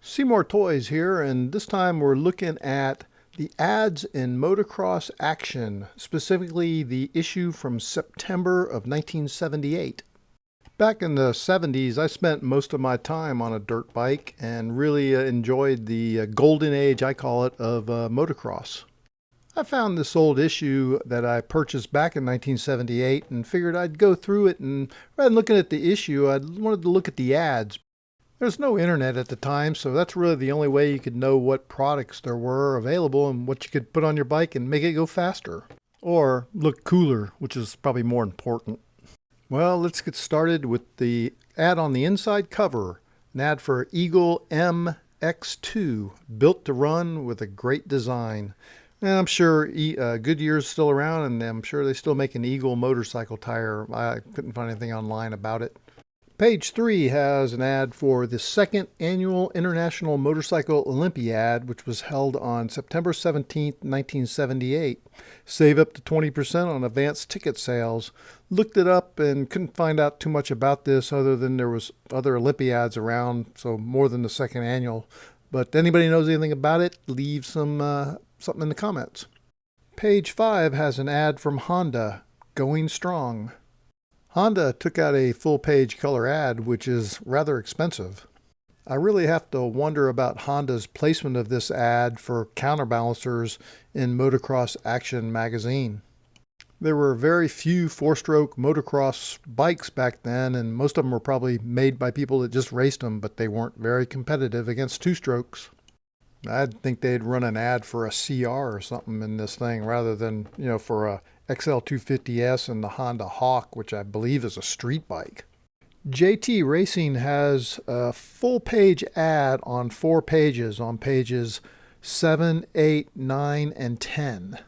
Seymour Toys here, and this time we're looking at the ads in Motocross Action, specifically the issue from September of 1978. Back in the 70s, I spent most of my time on a dirt bike and really enjoyed the golden age, I call it, of motocross. I found this old issue that I purchased back in 1978 and figured I'd go through it, and rather than looking at the issue, I wanted to look at the ads. There's no internet at the time, so that's really the only way you could know what products there were available and what you could put on your bike and make it go faster. Or look cooler, which is probably more important. Well, let's get started with the ad on the inside cover. An ad for Eagle MX2, built to run with a great design. And I'm sure Goodyear's still around, and I'm sure they still make an Eagle motorcycle tire. I couldn't find anything online about it. Page 3 has an ad for the second annual International Motorcycle Olympiad, which was held on September 17, 1978. Save up to 20% on advanced ticket sales. Looked it up and couldn't find out too much about this other than there was other Olympiads around, so more than the second annual. But anybody knows anything about it, leave something in the comments. Page 5 has an ad from Honda, Going Strong. Honda took out a full-page color ad, which is rather expensive. I really have to wonder about Honda's placement of this ad for counterbalancers in Motocross Action magazine. There were very few four-stroke motocross bikes back then, and most of them were probably made by people that just raced them, but they weren't very competitive against two-strokes. I'd think they'd run an ad for a CR or something in this thing rather than, for a XL250S and the Honda Hawk, which I believe is a street bike. JT Racing has a full-page ad on 4 pages, on pages 7, 8, 9, and 10.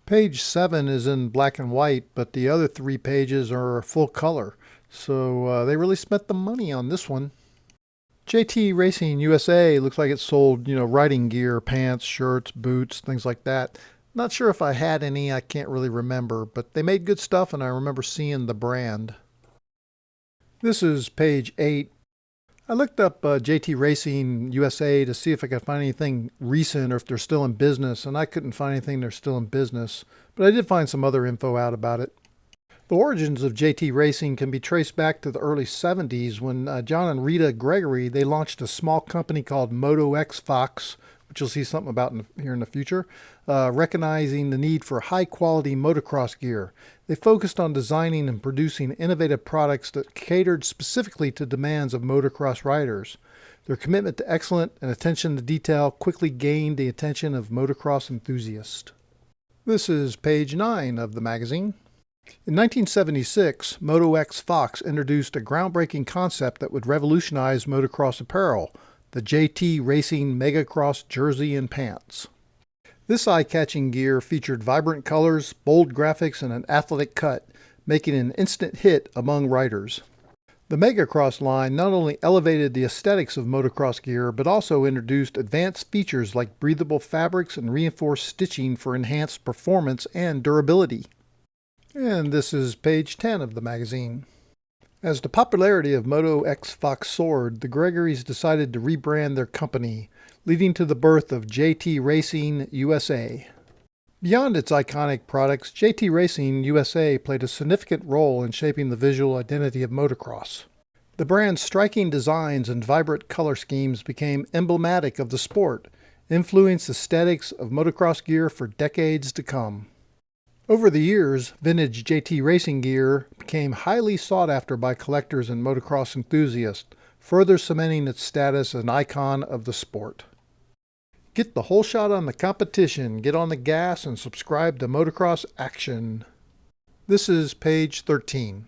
Page 7 is in black and white, but the other 3 pages are full color, so they really spent the money on this one. JT Racing USA looks like it sold, riding gear, pants, shirts, boots, things like that. Not sure if I had any, I can't really remember, but they made good stuff and I remember seeing the brand. This is page 8. I looked up JT Racing USA to see if I could find anything recent or if they're still in business, and I couldn't find anything they're still in business, but I did find some other info out about it. The origins of JT Racing can be traced back to the early 70s when John and Rita Gregory, they launched a small company called Fox, which you'll see something about here in the future, recognizing the need for high-quality motocross gear. They focused on designing and producing innovative products that catered specifically to demands of motocross riders. Their commitment to excellence and attention to detail quickly gained the attention of motocross enthusiasts. This is page 9 of the magazine. In 1976, Fox introduced a groundbreaking concept that would revolutionize motocross apparel, the JT Racing Megacross jersey and pants. This eye-catching gear featured vibrant colors, bold graphics, and an athletic cut, making it an instant hit among riders. The Megacross line not only elevated the aesthetics of motocross gear, but also introduced advanced features like breathable fabrics and reinforced stitching for enhanced performance and durability. And this is page 10 of the magazine. As the popularity of Fox soared, the Gregorys decided to rebrand their company, leading to the birth of JT Racing USA. Beyond its iconic products, JT Racing USA played a significant role in shaping the visual identity of motocross. The brand's striking designs and vibrant color schemes became emblematic of the sport, influenced aesthetics of motocross gear for decades to come. Over the years, vintage JT Racing gear became highly sought after by collectors and motocross enthusiasts, further cementing its status as an icon of the sport. Get the whole shot on the competition, get on the gas, and subscribe to Motocross Action. This is page 13.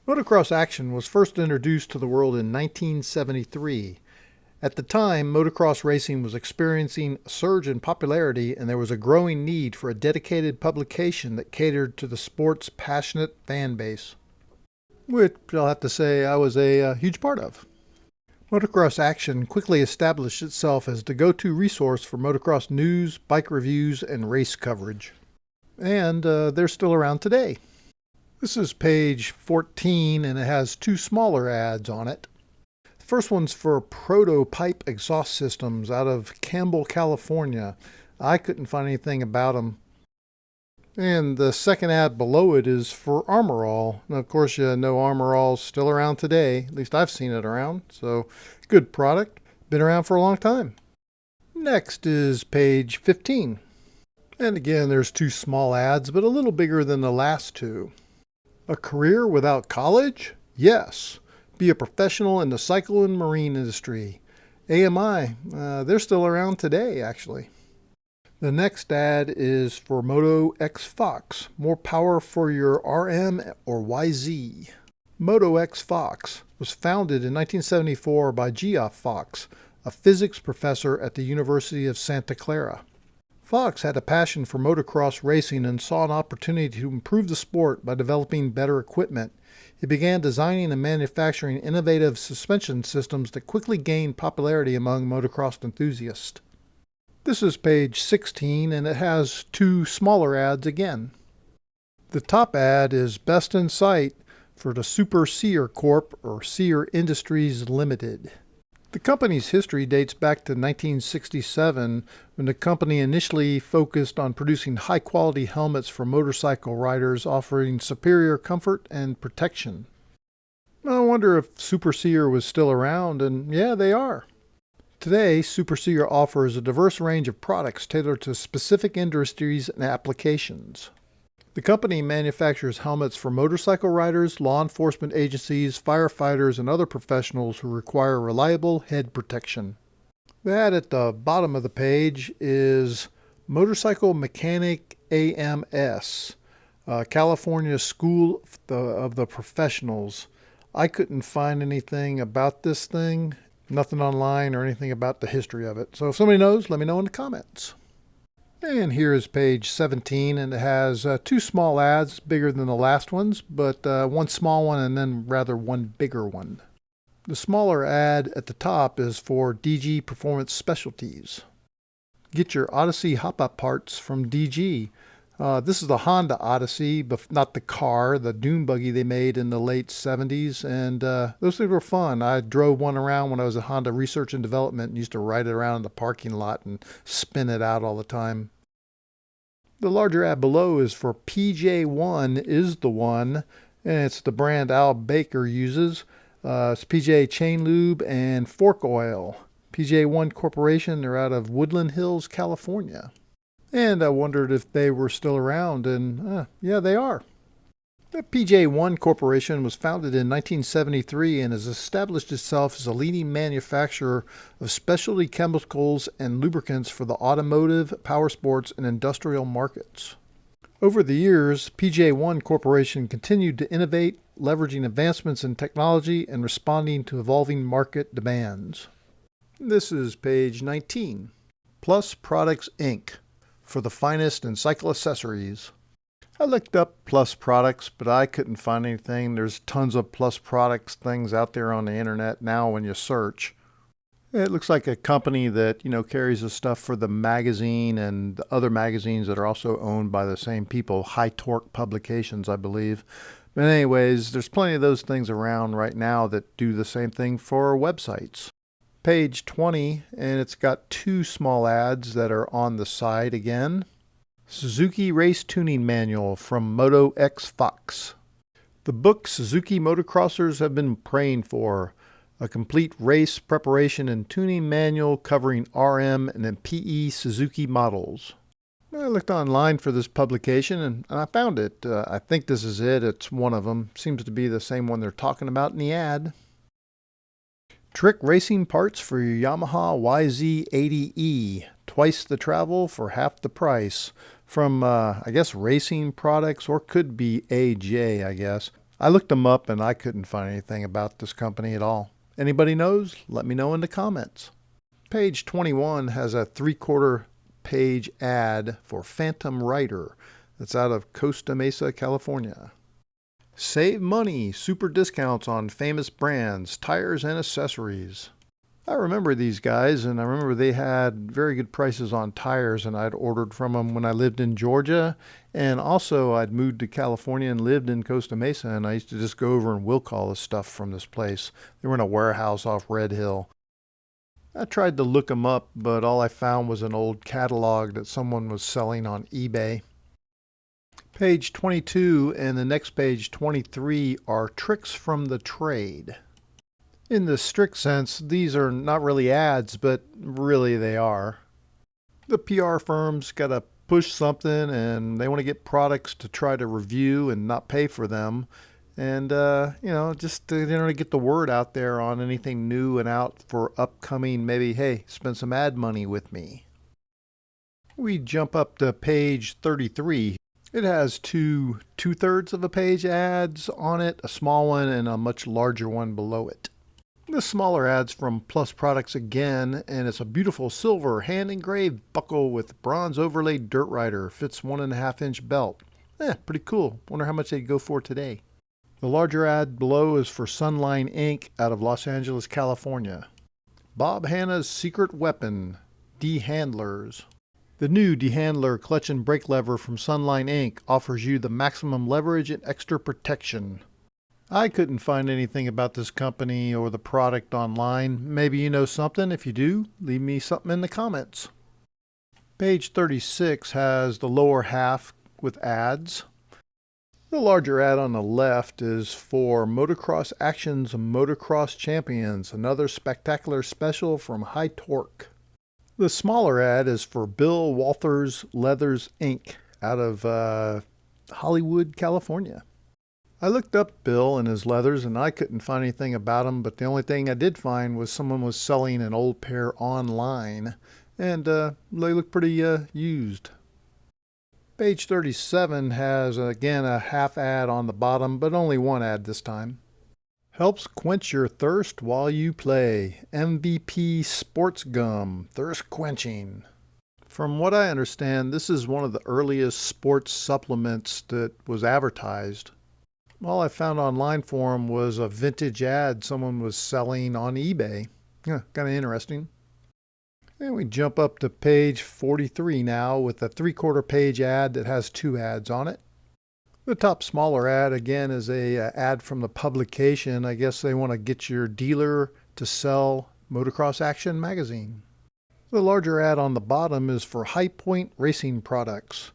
Motocross Action was first introduced to the world in 1973. At the time, motocross racing was experiencing a surge in popularity, and there was a growing need for a dedicated publication that catered to the sport's passionate fan base, which I'll have to say I was a huge part of. Motocross Action quickly established itself as the go-to resource for motocross news, bike reviews, and race coverage. And they're still around today. This is page 14, and it has 2 smaller ads on it. First one's for Prototype Exhaust Systems out of Campbell, California. I couldn't find anything about them. And the second ad below it is for Armor All. And of course, you know Armor All's still around today. At least I've seen it around. So, good product. Been around for a long time. Next is page 15. And again, there's two small ads, but a little bigger than the last two. A career without college? Yes. Be a professional in the cycle and marine industry. AMI, they're still around today, actually. The next ad is for Moto X Fox. More power for your RM or YZ. Moto X Fox was founded in 1974 by Geoff Fox, a physics professor at the University of Santa Clara. Fox had a passion for motocross racing and saw an opportunity to improve the sport by developing better equipment. He began designing and manufacturing innovative suspension systems that quickly gained popularity among motocross enthusiasts. This is page 16, and it has two smaller ads again. The top ad is Best in Sight for the Super Sear Corp. Or Sear Industries Limited. The company's history dates back to 1967, when the company initially focused on producing high-quality helmets for motorcycle riders, offering superior comfort and protection. I wonder if Super Sear was still around, and yeah, they are. Today, Super Sear offers a diverse range of products tailored to specific industries and applications. The company manufactures helmets for motorcycle riders, law enforcement agencies, firefighters, and other professionals who require reliable head protection. The ad at the bottom of the page is Motorcycle Mechanic AMS, California School of the Professionals. I couldn't find anything about this thing, nothing online or anything about the history of it. So if somebody knows, let me know in the comments. And here is page 17, and it has two small ads, bigger than the last ones, but one small one and then rather one bigger one. The smaller ad at the top is for DG Performance Specialties. Get your Odyssey hop-up parts from DG. This is the Honda Odyssey, but not the car, the dune buggy they made in the late 70s, and those things were fun. I drove one around when I was at Honda Research and Development and used to ride it around in the parking lot and spin it out all the time. The larger ad below is for PJ1 is the one, and it's the brand Al Baker uses. It's PJ Chain Lube and Fork Oil. PJ1 Corporation, they're out of Woodland Hills, California. And I wondered if they were still around, and yeah, they are. The PJ1 Corporation was founded in 1973 and has established itself as a leading manufacturer of specialty chemicals and lubricants for the automotive, power sports, and industrial markets. Over the years, PJ1 Corporation continued to innovate, leveraging advancements in technology and responding to evolving market demands. This is page 19. Plus Products Inc. for the finest in cycle accessories. I looked up Plus Products, but I couldn't find anything. There's tons of Plus Products things out there on the internet now when you search. It looks like a company that, carries the stuff for the magazine and the other magazines that are also owned by the same people, High Torque Publications, I believe. But anyways, there's plenty of those things around right now that do the same thing for websites. Page 20, and it's got two small ads that are on the side again. Suzuki Race Tuning Manual from Moto X Fox. The book Suzuki motocrossers have been praying for. A complete race preparation and tuning manual covering RM and PE Suzuki models. I looked online for this publication and I found it. I think this is it. It's one of them. Seems to be the same one they're talking about in the ad. Trick racing parts for your Yamaha YZ80E. Twice the travel for half the price. From, I guess, Racing Products, or could be AJ, I guess. I looked them up and I couldn't find anything about this company at all. Anybody knows? Let me know in the comments. Page 21 has a 3/4 page ad for Phantom Rider that's out of Costa Mesa, California. Save money, super discounts on famous brands, tires, and accessories. I remember these guys, and I remember they had very good prices on tires, and I'd ordered from them when I lived in Georgia. And also, I'd moved to California and lived in Costa Mesa, and I used to just go over and milk all the stuff from this place. They were in a warehouse off Red Hill. I tried to look them up, but all I found was an old catalog that someone was selling on eBay. Page 22 and the next page 23 are tricks from the trade. In the strict sense, these are not really ads, but really they are. The PR firms got to push something and they want to get products to try to review and not pay for them. And, just to get the word out there on anything new and out for upcoming, maybe, hey, spend some ad money with me. We jump up to page 33. It has two-thirds of a page ads on it, a small one and a much larger one below it. The smaller ad's from Plus Products again, and it's a beautiful silver hand-engraved buckle with bronze overlaid dirt rider. Fits 1.5-inch belt. Pretty cool. Wonder how much they'd go for today. The larger ad below is for Sunline Inc. out of Los Angeles, California. Bob Hanna's secret weapon, D-Handlers. The new D-Handler clutch and brake lever from Sunline Inc. offers you the maximum leverage and extra protection. I couldn't find anything about this company or the product online. Maybe you know something. If you do, leave me something in the comments. Page 36 has the lower half with ads. The larger ad on the left is for Motocross Action's Motocross Champions, another spectacular special from High Torque. The smaller ad is for Bill Walters Leathers Inc. out of Hollywood, California. I looked up Bill and his leathers and I couldn't find anything about him, but the only thing I did find was someone was selling an old pair online, and they look pretty used. Page 37 has again a half ad on the bottom, but only one ad this time. Helps quench your thirst while you play. MVP Sports Gum, thirst quenching. From what I understand, this is one of the earliest sports supplements that was advertised. All I found online for them was a vintage ad someone was selling on eBay. Kind of interesting. And we jump up to page 43 now with a 3/4 page ad that has two ads on it. The top smaller ad again is a ad from the publication. I guess they want to get your dealer to sell Motocross Action magazine. The larger ad on the bottom is for High Point Racing products.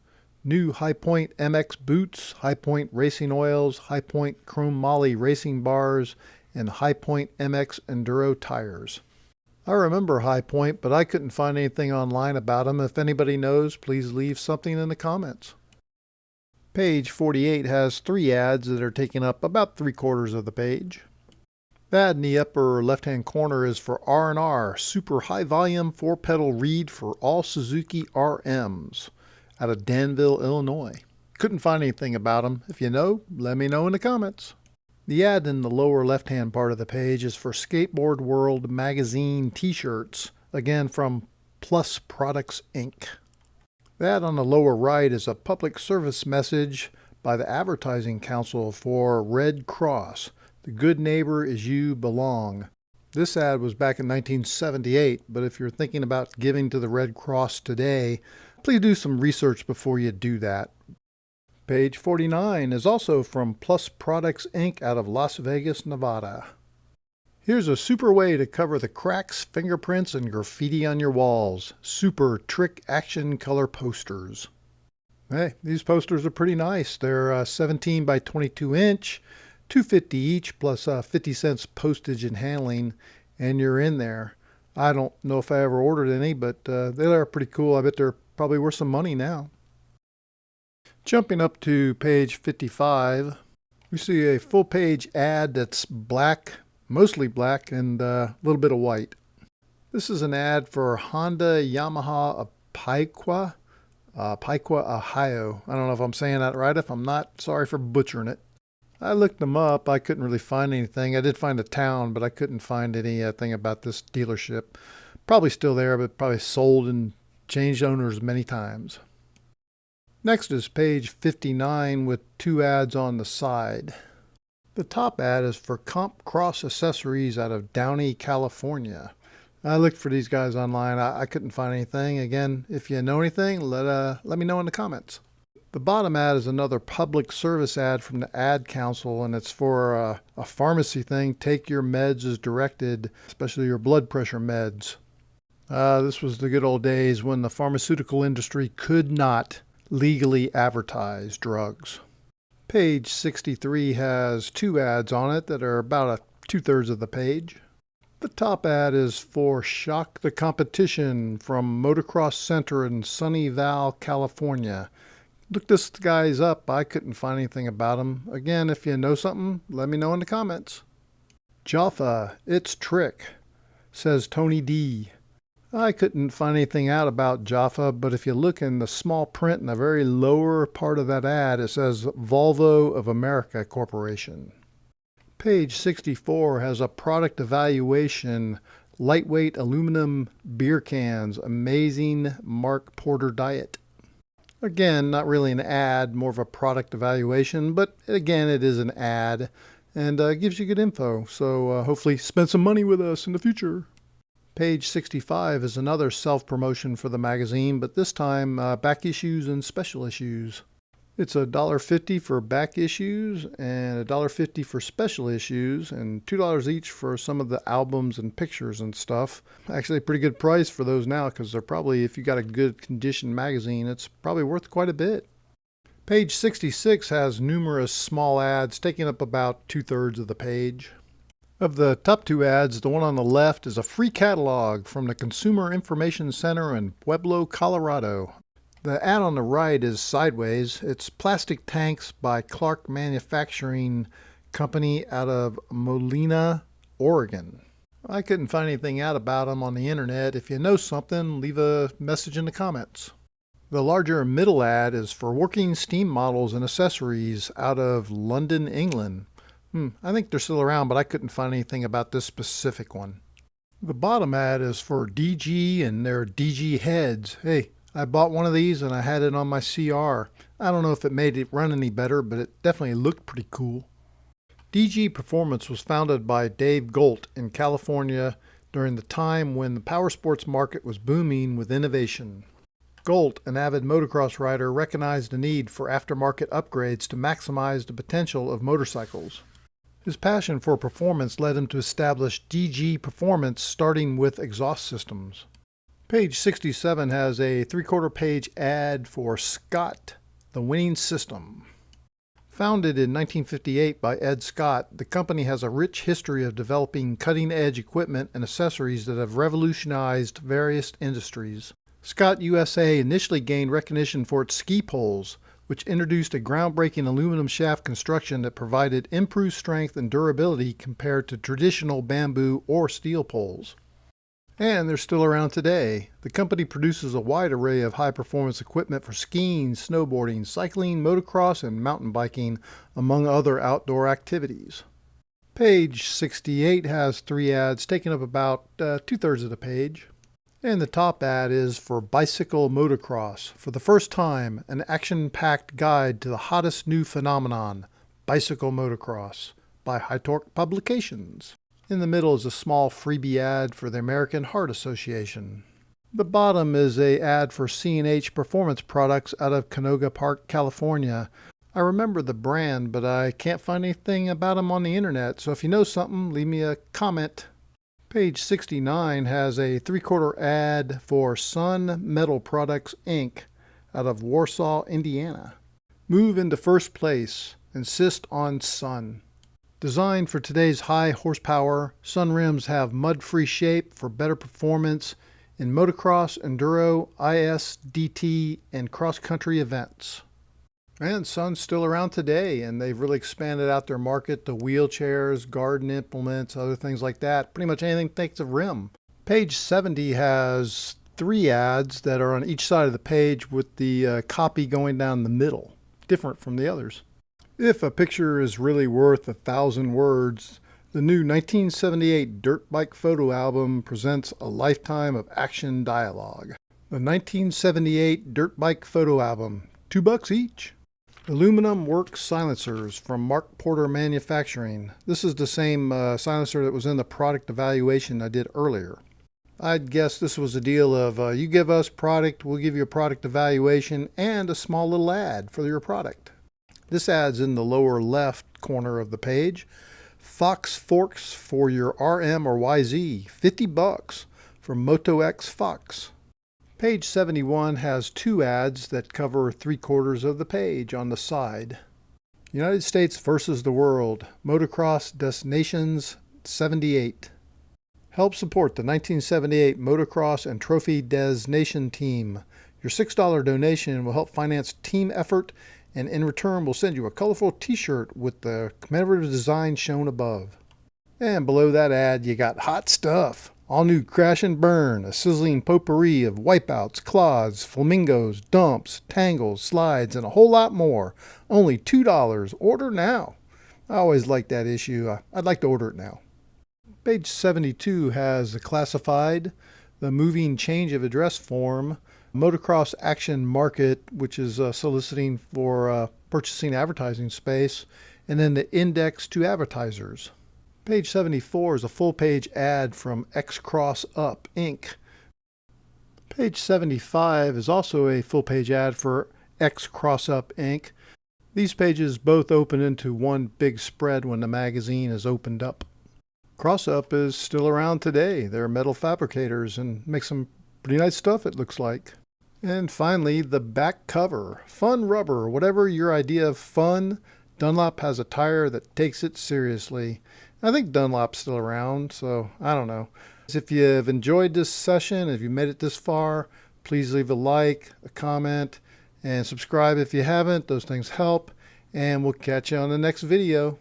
New High Point MX boots, High Point racing oils, High Point Chrome Moly racing bars, and High Point MX Enduro tires. I remember High Point, but I couldn't find anything online about them. If anybody knows, please leave something in the comments. Page 48 has three ads that are taking up about 3/4 of the page. The ad in the upper left-hand corner is for R&R, super high-volume 4-pedal reed for all Suzuki RMs. Out of Danville, Illinois. Couldn't find anything about them. If you know, let me know in the comments. The ad in the lower left-hand part of the page is for Skateboard World magazine t-shirts, again from Plus Products Inc. The ad on the lower right is a public service message by the Advertising Council for Red Cross. The good neighbor is you belong. This ad was back in 1978, but if you're thinking about giving to the Red Cross today, please do some research before you do that. Page 49 is also from Plus Products Inc. out of Las Vegas, Nevada. Here's a super way to cover the cracks, fingerprints, and graffiti on your walls. Super Trick Action Color Posters. Hey, these posters are pretty nice. They're 17 by 22 inch, $2.50 each plus 50 cents postage and handling, and you're in there. I don't know if I ever ordered any, but they are pretty cool. I bet they're probably worth some money now. Jumping up to page 55, we see a full page ad that's black, mostly black, and a little bit of white. This is an ad for Honda Yamaha of Piqua, Ohio. I don't know if I'm saying that right. If I'm not, sorry for butchering it. I looked them up. I couldn't really find anything. I did find a town, but I couldn't find anything about this dealership. Probably still there, but probably sold and changed owners many times. Next is page 59 with two ads on the side. The top ad is for Comp Cross Accessories out of Downey, California. I looked for these guys online. I couldn't find anything. Again, if you know anything, let me know in the comments. The bottom ad is another public service ad from the Ad Council, and it's for a pharmacy thing. Take your meds as directed, especially your blood pressure meds. This was the good old days when the pharmaceutical industry could not legally advertise drugs. Page 63 has two ads on it that are about 2/3 of the page. The top ad is for Shock the Competition from Motocross Center in Sunnyvale, California. Looked this guys up. I couldn't find anything about him. Again, if you know something, let me know in the comments. Jaffa, it's trick, says Tony D. I couldn't find anything out about Jaffa, but if you look in the small print in the very lower part of that ad, it says Volvo of America Corporation. Page 64 has a product evaluation, lightweight aluminum beer cans, amazing Mark Porter diet. Again, not really an ad, more of a product evaluation, but again, it is an ad and gives you good info. So hopefully spend some money with us in the future. Page 65 is another self-promotion for the magazine, but this time back issues and special issues. It's $1.50 for back issues and $1.50 for special issues and $2 each for some of the albums and pictures and stuff. Actually a pretty good price for those now because they're probably, if you got a good condition magazine, it's probably worth quite a bit. Page 66 has numerous small ads taking up about 2/3 of the page. Of the top two ads, the one on the left is a free catalog from the Consumer Information Center in Pueblo, Colorado. The ad on the right is sideways. It's plastic tanks by Clark Manufacturing Company out of Molina, Oregon. I couldn't find anything out about them on the internet. If you know something, leave a message in the comments. The larger middle ad is for working steam models and accessories out of London, England. I think they're still around, but I couldn't find anything about this specific one. The bottom ad is for DG and their DG heads. Hey, I bought one of these and I had it on my CR. I don't know if it made it run any better, but it definitely looked pretty cool. DG Performance was founded by Dave Golt in California during the time when the power sports market was booming with innovation. Golt, an avid motocross rider, recognized the need for aftermarket upgrades to maximize the potential of motorcycles. His passion for performance led him to establish DG Performance, starting with exhaust systems. Page 67 has a 3/4 page ad for Scott, the winning system. Founded in 1958 by Ed Scott, the company has a rich history of developing cutting-edge equipment and accessories that have revolutionized various industries. Scott USA initially gained recognition for its ski poles, which introduced a groundbreaking aluminum shaft construction that provided improved strength and durability compared to traditional bamboo or steel poles. And they're still around today. The company produces a wide array of high-performance equipment for skiing, snowboarding, cycling, motocross, and mountain biking, among other outdoor activities. Page 68 has three ads taking up about 2/3 of the page. And the top ad is for Bicycle Motocross. For the first time, an action-packed guide to the hottest new phenomenon, Bicycle Motocross, by High Torque Publications. In the middle is a small freebie ad for the American Heart Association. The bottom is an ad for C&H Performance Products out of Canoga Park, California. I remember the brand, but I can't find anything about them on the internet, so if you know something, leave me a comment. Page 69 has a 3/4 ad for Sun Metal Products, Inc. out of Warsaw, Indiana. Move into first place. Insist on Sun. Designed for today's high horsepower, Sun rims have mud-free shape for better performance in motocross, enduro, ISDT, and cross-country events. And Sun's still around today, and they've really expanded out their market to wheelchairs, garden implements, other things like that. Pretty much anything takes a rim. Page 70 has three ads that are on each side of the page with the copy going down the middle, different from the others. If a picture is really worth 1,000 words, the new 1978 Dirt Bike Photo Album presents a lifetime of action dialogue. The 1978 Dirt Bike Photo Album, $2 each. Aluminum Works silencers from Mark Porter Manufacturing. This is the same silencer that was in the product evaluation I did earlier. I'd guess this was a deal of you give us product, we'll give you a product evaluation and a small little ad for your product. This ad's in the lower left corner of the page. Fox forks for your RM or YZ, $50 from Moto X Fox. Page 71 has two ads that cover 3/4 of the page on the side. United States versus the World, Motocross Destinations 78. Help support the 1978 Motocross and Trophy Des Nation team. Your $6 donation will help finance team effort, and in return we'll send you a colorful t-shirt with the commemorative design shown above. And below that ad you got hot stuff. All new Crash and Burn, a sizzling potpourri of wipeouts, clods, flamingos, dumps, tangles, slides, and a whole lot more. Only $2. Order now. I always like that issue. I'd like to order it now. Page 72 has the classified, the moving change of address form, Motocross Action Market, which is soliciting for purchasing advertising space, and then the index to advertisers. Page 74 is a full-page ad from X Cross Up, Inc. Page 75 is also a full-page ad for X Cross Up, Inc. These pages both open into one big spread when the magazine is opened up. Cross Up is still around today. They're metal fabricators and make some pretty nice stuff, it looks like. And finally, the back cover. Fun rubber. Whatever your idea of fun, Dunlop has a tire that takes it seriously. I think Dunlop's still around, so I don't know. If you've enjoyed this session, if you made it this far, please leave a like, a comment, and subscribe if you haven't. Those things help. And we'll catch you on the next video.